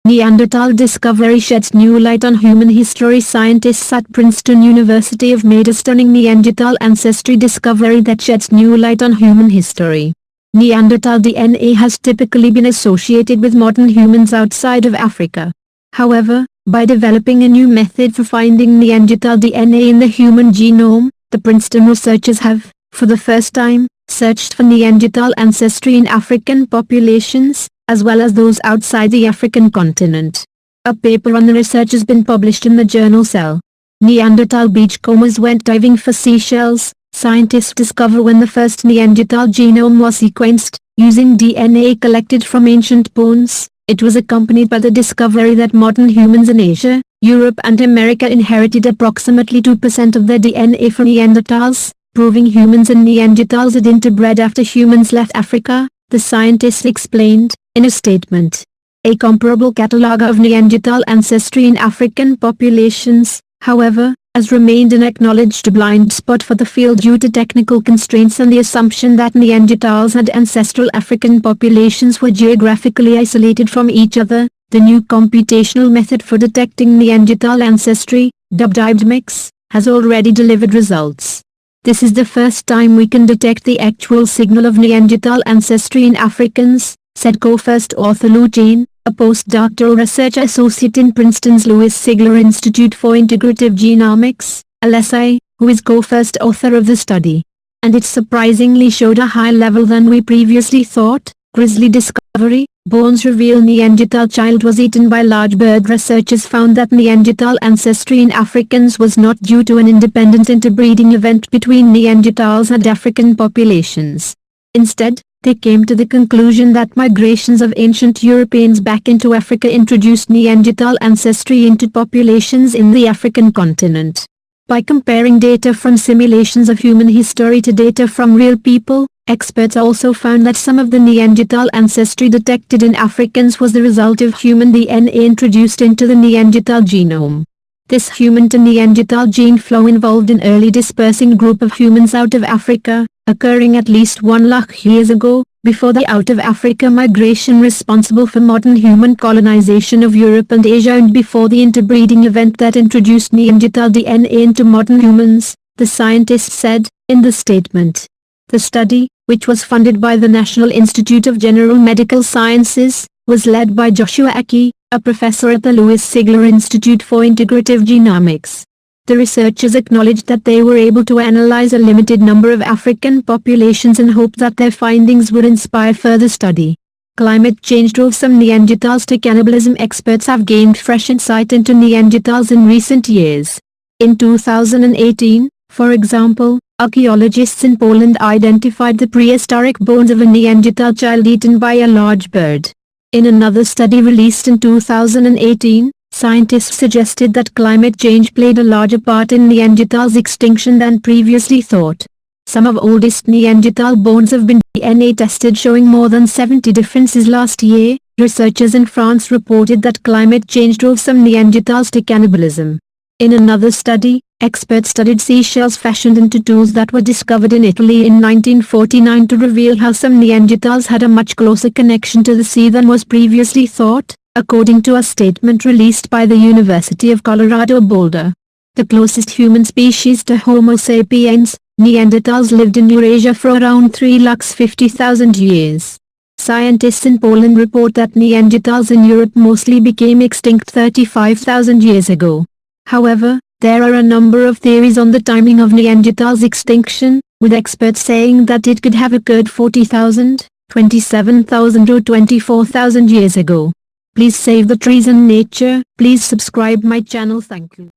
Neanderthal discovery sheds new light on human history. Scientists at Princeton University have made a stunning Neanderthal ancestry discovery that sheds new light on human history. Neanderthal DNA has typically been associated with modern humans outside of Africa. However, by developing a new method for finding Neanderthal DNA in the human genome, the Princeton researchers have, for the first time, searched for Neanderthal ancestry in African populations, as well as those outside the African continent. A paper on the research has been published in the journal Cell. Neanderthal beachcombers went diving for seashells. Scientists discover when the first Neanderthal genome was sequenced, using DNA collected from ancient bones. It was accompanied by the discovery that modern humans in Asia, Europe and America inherited approximately 2% of their DNA from Neanderthals, proving humans and Neanderthals had interbred after humans left Africa, the scientists explained, in a statement. A comparable catalogue of Neanderthal ancestry in African populations, however, has remained an acknowledged blind spot for the field due to technical constraints and the assumption that Neanderthals and ancestral African populations were geographically isolated from each other. The new computational method for detecting Neanderthal ancestry, dubbed IBDMIX, has already delivered results. This is the first time we can detect the actual signal of Neanderthal ancestry in Africans, said co-first author Lou Jane, a postdoctoral research associate in Princeton's Louis Sigler Institute for Integrative Genomics, LSI, who is co-first author of the study. And it surprisingly showed a higher level than we previously thought. Grisly discovery, bones reveal Neanderthal child was eaten by large bird. Researchers found that Neanderthal ancestry in Africans was not due to an independent interbreeding event between Neanderthals and African populations. Instead, they came to the conclusion that migrations of ancient Europeans back into Africa introduced Neanderthal ancestry into populations in the African continent. By comparing data from simulations of human history to data from real people, experts also found that some of the Neanderthal ancestry detected in Africans was the result of human DNA introduced into the Neanderthal genome. This human-to-Neanderthal gene flow involved an early dispersing group of humans out of Africa, occurring at least 1 lakh years ago, before the out-of-Africa migration responsible for modern human colonization of Europe and Asia and before the interbreeding event that introduced Neanderthal DNA into modern humans, the scientists said, in the statement. The study, which was funded by the National Institute of General Medical Sciences, was led by Joshua Aki, a professor at the Louis Sigler Institute for Integrative Genomics. The researchers acknowledged that they were able to analyze a limited number of African populations and hoped that their findings would inspire further study. Climate change drove some Neanderthals to cannibalism. Experts have gained fresh insight into Neanderthals in recent years. In 2018, for example, archaeologists in Poland identified the prehistoric bones of a Neanderthal child eaten by a large bird. In another study released in 2018, scientists suggested that climate change played a larger part in Neanderthals' extinction than previously thought. Some of oldest Neanderthal bones have been DNA tested showing more than 70 differences. Last year, researchers in France reported that climate change drove some Neanderthals to cannibalism. In another study, experts studied seashells fashioned into tools that were discovered in Italy in 1949 to reveal how some Neanderthals had a much closer connection to the sea than was previously thought, according to a statement released by the University of Colorado Boulder. The closest human species to Homo sapiens, Neanderthals lived in Eurasia for around 350,000 years. Scientists in Poland report that Neanderthals in Europe mostly became extinct 35,000 years ago. However, there are a number of theories on the timing of Neanderthals' extinction, with experts saying that it could have occurred 40,000, 27,000 or 24,000 years ago. Please save the trees and nature. Please subscribe my channel. Thank you.